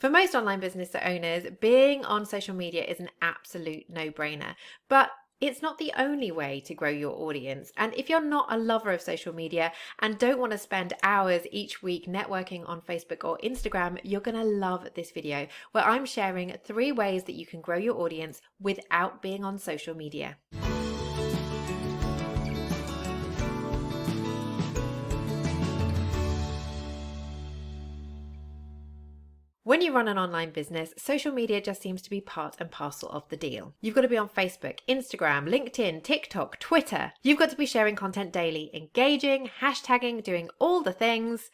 For most online business owners, being on social media is an absolute no-brainer, but it's not the only way to grow your audience. And if you're not a lover of social media and don't want to spend hours each week networking on Facebook or Instagram, you're going to love this video where I'm sharing 3 ways that you can grow your audience without being on social media. When you run an online business, social media just seems to be part and parcel of the deal. You've got to be on Facebook, Instagram, LinkedIn, TikTok, Twitter. You've got to be sharing content daily, engaging, hashtagging, doing all the things.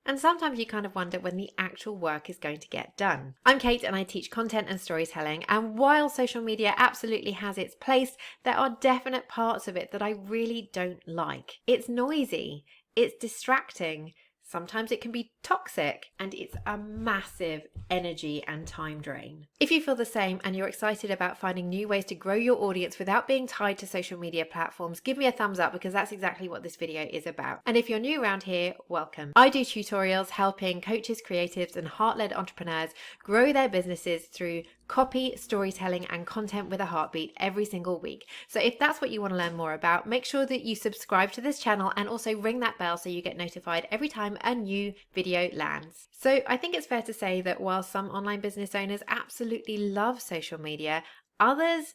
And sometimes you kind of wonder when the actual work is going to get done. I'm Kate and I teach content and storytelling, and while social media absolutely has its place, there are definite parts of it that I really don't like. It's noisy, it's distracting, sometimes it can be toxic, and it's a massive energy and time drain. If you feel the same and you're excited about finding new ways to grow your audience without being tied to social media platforms, give me a thumbs up because that's exactly what this video is about. And if you're new around here, welcome. I do tutorials helping coaches, creatives, and heart-led entrepreneurs grow their businesses through copy, storytelling, and content with a heartbeat every single week. So if that's what you want to learn more about, make sure that you subscribe to this channel and also ring that bell so you get notified every time a new video lands. So I think it's fair to say that while some online business owners absolutely love social media, others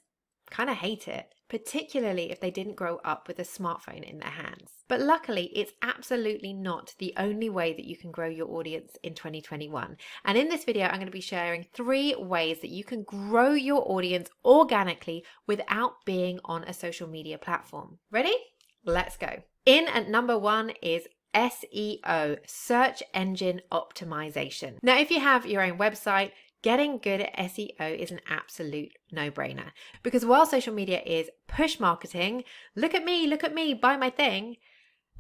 kind of hate it, particularly if they didn't grow up with a smartphone in their hands. But luckily, it's absolutely not the only way that you can grow your audience in 2021. And in this video, I'm going to be sharing 3 ways that you can grow your audience organically without being on a social media platform. Ready? Let's go. In at number 1 is SEO, search engine optimization. Now, if you have your own website, getting good at SEO is an absolute no-brainer, because while social media is push marketing, look at me, buy my thing,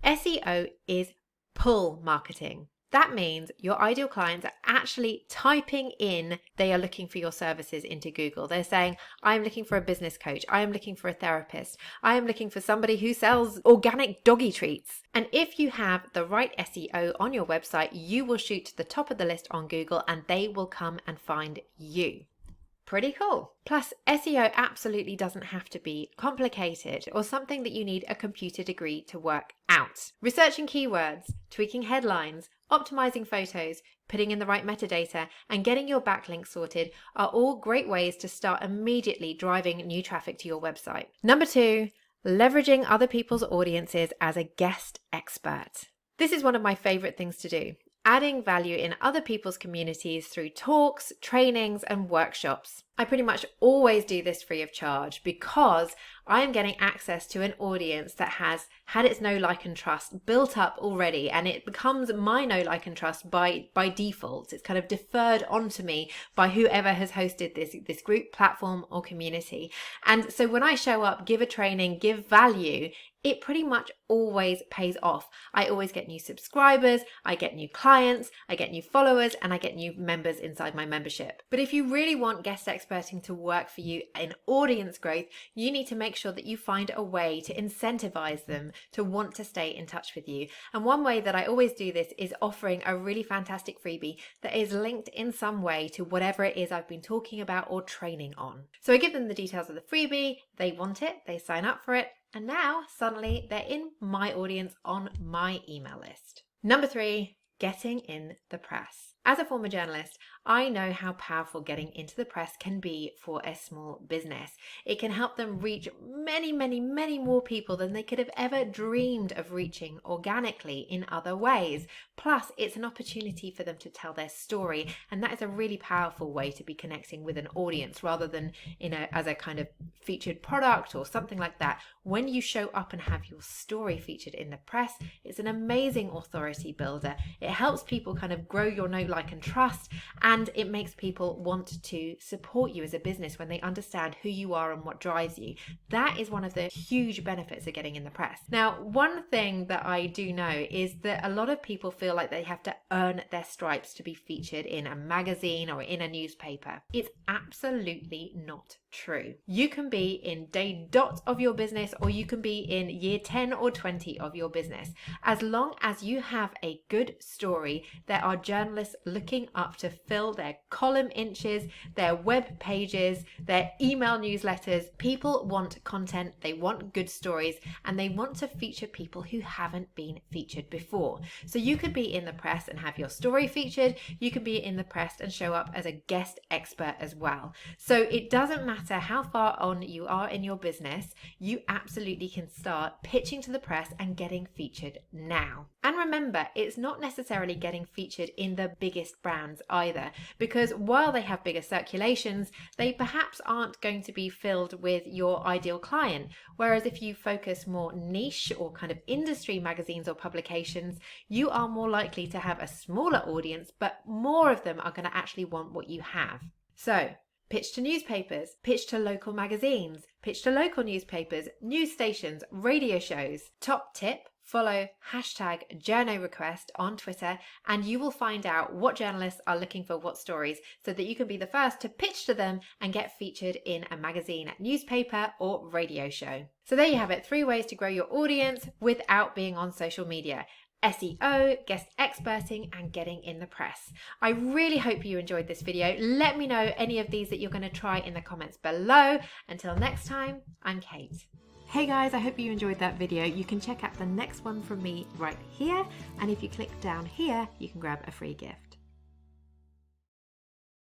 SEO is pull marketing. That means your ideal clients are actually typing in they are looking for your services into Google. They're saying, I'm looking for a business coach. I am looking for a therapist. I am looking for somebody who sells organic doggy treats. And if you have the right SEO on your website, you will shoot to the top of the list on Google and they will come and find you. Pretty cool. Plus, SEO absolutely doesn't have to be complicated or something that you need a computer degree to work out. Researching keywords, tweaking headlines, optimizing photos, putting in the right metadata, and getting your backlinks sorted are all great ways to start immediately driving new traffic to your website. Number 2, leveraging other people's audiences as a guest expert. This is one of my favorite things to do. Adding value in other people's communities through talks, trainings, and workshops. I pretty much always do this free of charge because I am getting access to an audience that has had its know, like, and trust built up already, and it becomes my know, like, and trust by default. It's kind of deferred onto me by whoever has hosted this group, platform, or community. And so when I show up, give a training, give value, it pretty much always pays off. I always get new subscribers, I get new clients, I get new followers, and I get new members inside my membership. But if you really want guest experting to work for you in audience growth, you need to make sure that you find a way to incentivize them to want to stay in touch with you. And one way that I always do this is offering a really fantastic freebie that is linked in some way to whatever it is I've been talking about or training on. So I give them the details of the freebie, they want it, they sign up for it, and now suddenly they're in my audience on my email list. Number 3, getting in the press. As a former journalist, I know how powerful getting into the press can be for a small business. It can help them reach many, many, many more people than they could have ever dreamed of reaching organically in other ways. Plus, it's an opportunity for them to tell their story, and that is a really powerful way to be connecting with an audience rather than as a kind of featured product or something like that. When you show up and have your story featured in the press, it's an amazing authority builder. It helps people kind of grow your know, like, and trust, and it makes people want to support you as a business when they understand who you are and what drives you. That is one of the huge benefits of getting in the press. Now, one thing that I do know is that a lot of people feel like they have to earn their stripes to be featured in a magazine or in a newspaper. It's absolutely not true. You can be in day dot of your business, or you can be in year 10 or 20 of your business. As long as you have a good story, there are journalists looking up to fill their column inches, their web pages, their email newsletters. People want content, they want good stories, and they want to feature people who haven't been featured before. So you could be in the press and have your story featured. You could be in the press and show up as a guest expert as well. So it doesn't matter how far on you are in your business, you absolutely can start pitching to the press and getting featured now. And remember, it's not necessarily getting featured in the biggest brands either, because while they have bigger circulations, they perhaps aren't going to be filled with your ideal client. Whereas if you focus more niche or kind of industry magazines or publications, you are more likely to have a smaller audience, but more of them are going to actually want what you have. So pitch to newspapers, pitch to local magazines, pitch to local newspapers, news stations, radio shows. Top tip, follow #JournoRequest on Twitter and you will find out what journalists are looking for what stories, so that you can be the first to pitch to them and get featured in a magazine, newspaper or radio show. So there you have it, 3 ways to grow your audience without being on social media. SEO, guest experting, and getting in the press. I really hope you enjoyed this video. Let me know any of these that you're going to try in the comments below. Until next time, I'm Kate. Hey guys, I hope you enjoyed that video. You can check out the next one from me right here. And if you click down here, you can grab a free gift.